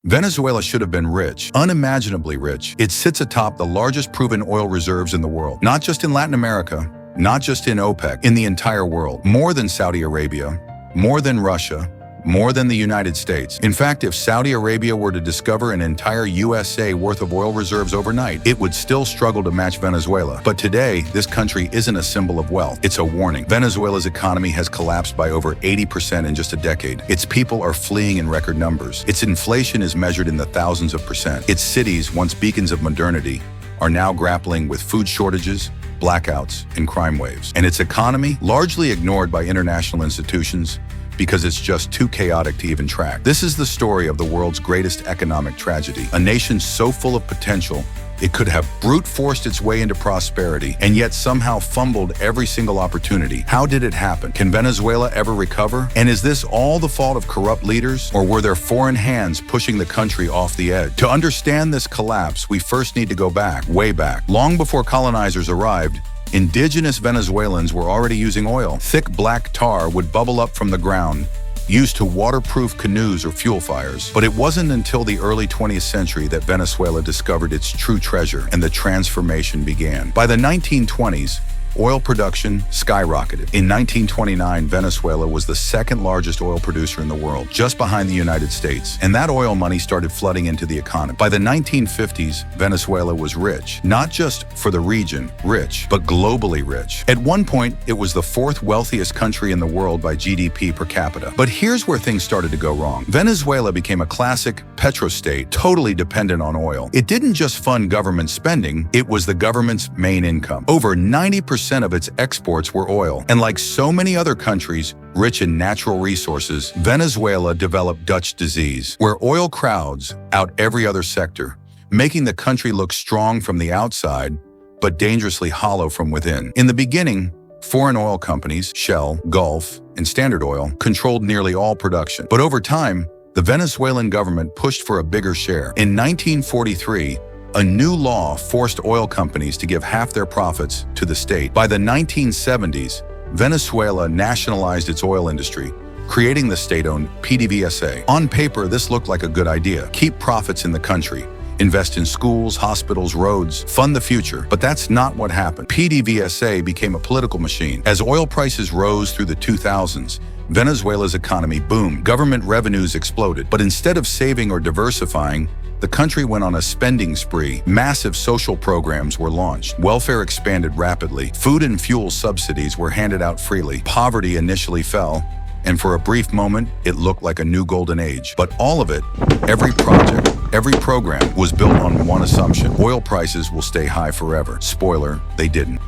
Venezuela should have been rich, unimaginably rich. It sits atop the largest proven oil reserves in the world, not just in Latin America, not just in OPEC, in the entire world. More than Saudi Arabia, more than Russia, more than the United States. In fact, if Saudi Arabia were to discover an entire USA worth of oil reserves overnight, it would still struggle to match Venezuela. But today, this country isn't a symbol of wealth. It's a warning. Venezuela's economy has collapsed by over 80% in just a decade. Its people are fleeing in record numbers. Its inflation is measured in the thousands of percent. Its cities, once beacons of modernity, are now grappling with food shortages, blackouts, and crime waves. And its economy, largely ignored by international institutions, because it's just too chaotic to even track. This is the story of the world's greatest economic tragedy. A nation so full of potential, it could have brute forced its way into prosperity, and yet somehow fumbled every single opportunity. How did it happen? Can Venezuela ever recover? And is this all the fault of corrupt leaders, or were there foreign hands pushing the country off the edge? To understand this collapse, we first need to go back, way back. Long before colonizers arrived, indigenous Venezuelans were already using oil. Thick black tar would bubble up from the ground, used to waterproof canoes or fuel fires. But it wasn't until the early 20th century that Venezuela discovered its true treasure and the transformation began. By the 1920s, oil production skyrocketed. In 1929, Venezuela was the second largest oil producer in the world, just behind the United States. And that oil money started flooding into the economy. By the 1950s, Venezuela was rich, not just for the region, rich, but globally rich. At one point, it was the fourth wealthiest country in the world by GDP per capita. But here's where things started to go wrong. Venezuela became a classic petrostate, totally dependent on oil. It didn't just fund government spending, it was the government's main income. Over 90% of its exports were oil. And like so many other countries rich in natural resources, Venezuela developed Dutch disease, where oil crowds out every other sector, making the country look strong from the outside, but dangerously hollow from within. In the beginning, foreign oil companies, Shell, Gulf, and Standard Oil, controlled nearly all production. But over time, the Venezuelan government pushed for a bigger share. In 1943, a new law forced oil companies to give half their profits to the state. By the 1970s, Venezuela nationalized its oil industry, creating the state-owned PDVSA. On paper, this looked like a good idea. Keep profits in the country, invest in schools, hospitals, roads, fund the future. But that's not what happened. PDVSA became a political machine. As oil prices rose through the 2000s, Venezuela's economy boomed. Government revenues exploded. But instead of saving or diversifying, the country went on a spending spree. Massive social programs were launched. Welfare expanded rapidly. Food and fuel subsidies were handed out freely. Poverty initially fell, and for a brief moment, it looked like a new golden age. But all of it, every project, every program, was built on one assumption: oil prices will stay high forever. Spoiler, they didn't.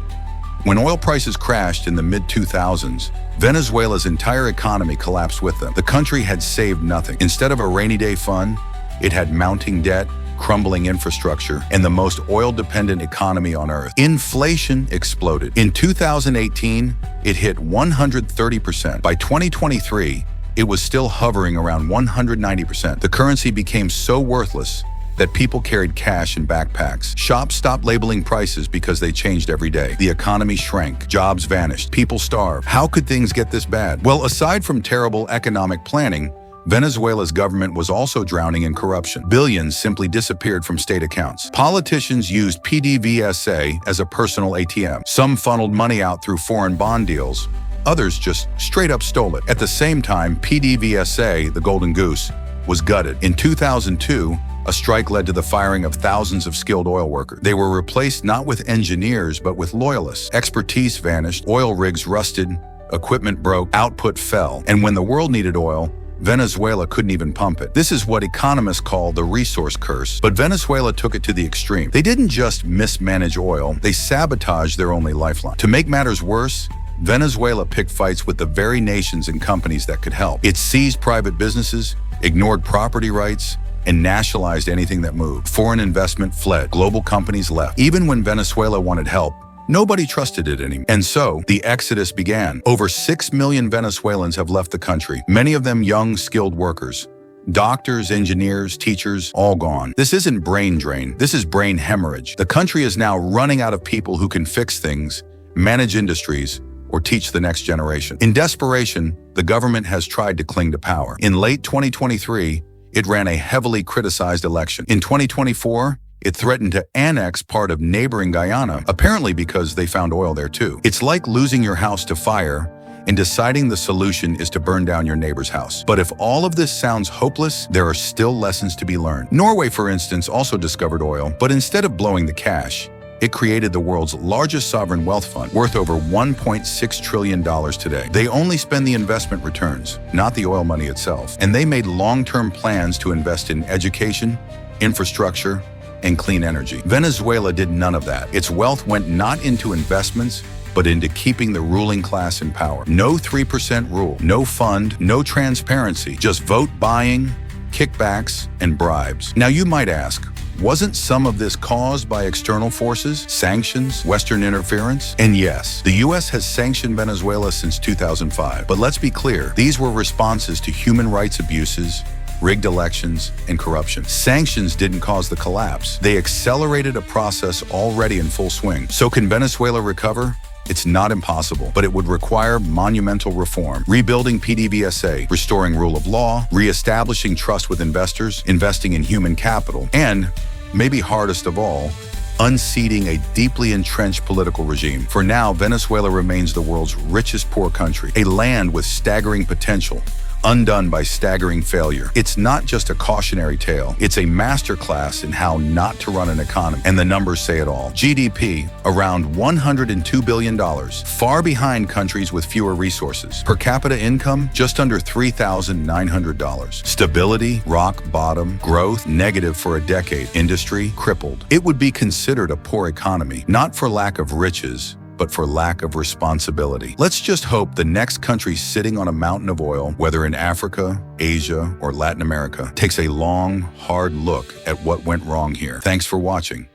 When oil prices crashed in the mid-2000s, Venezuela's entire economy collapsed with them. The country had saved nothing. Instead of a rainy day fund, it had mounting debt, crumbling infrastructure, and the most oil-dependent economy on earth. Inflation exploded. In 2018, it hit 130%. By 2023, it was still hovering around 190%. The currency became so worthless that people carried cash in backpacks. Shops stopped labeling prices because they changed every day. The economy shrank, jobs vanished, people starved. How could things get this bad? Well, aside from terrible economic planning, Venezuela's government was also drowning in corruption. Billions simply disappeared from state accounts. Politicians used PDVSA as a personal ATM. Some funneled money out through foreign bond deals. Others just straight up stole it. At the same time, PDVSA, the golden goose, was gutted. In 2002, a strike led to the firing of thousands of skilled oil workers. They were replaced not with engineers, but with loyalists. Expertise vanished, oil rigs rusted, equipment broke, output fell. And when the world needed oil, Venezuela couldn't even pump it. This is what economists call the resource curse. But Venezuela took it to the extreme. They didn't just mismanage oil, they sabotaged their only lifeline. To make matters worse, Venezuela picked fights with the very nations and companies that could help. It seized private businesses, ignored property rights, and nationalized anything that moved. Foreign investment fled. Global companies left. Even when Venezuela wanted help, nobody trusted it anymore. And so, the exodus began. Over 6 million Venezuelans have left the country, many of them young, skilled workers. Doctors, engineers, teachers, all gone. This isn't brain drain, this is brain hemorrhage. The country is now running out of people who can fix things, manage industries, or teach the next generation. In desperation, the government has tried to cling to power. In late 2023, It ran a heavily criticized election. In 2024, it threatened to annex part of neighboring Guyana, apparently because they found oil there too. It's like losing your house to fire and deciding the solution is to burn down your neighbor's house. But if all of this sounds hopeless, there are still lessons to be learned. Norway, for instance, also discovered oil, but instead of blowing the cash, it created the world's largest sovereign wealth fund, worth over $1.6 trillion today. They only spend the investment returns, not the oil money itself. And they made long-term plans to invest in education, infrastructure, and clean energy. Venezuela did none of that. Its wealth went not into investments, but into keeping the ruling class in power. No 3% rule, no fund, no transparency, just vote buying, kickbacks, and bribes. Now you might ask, wasn't some of this caused by external forces, sanctions, Western interference? And yes, the US has sanctioned Venezuela since 2005. But let's be clear, these were responses to human rights abuses, rigged elections, and corruption. Sanctions didn't cause the collapse. They accelerated a process already in full swing. So can Venezuela recover? It's not impossible, but it would require monumental reform, rebuilding PDVSA, restoring rule of law, reestablishing trust with investors, investing in human capital, and, maybe hardest of all, unseating a deeply entrenched political regime. For now, Venezuela remains the world's richest poor country, a land with staggering potential, undone by staggering failure. It's not just a cautionary tale. It's a masterclass in how not to run an economy. And the numbers say it all. GDP, around $102 billion, far behind countries with fewer resources. Per capita income, just under $3,900. Stability, rock bottom. Growth, negative for a decade. Industry, crippled. It would be considered a poor economy, not for lack of riches, but for lack of responsibility. Let's just hope the next country sitting on a mountain of oil, whether in Africa, Asia, or Latin America, takes a long, hard look at what went wrong here. Thanks for watching.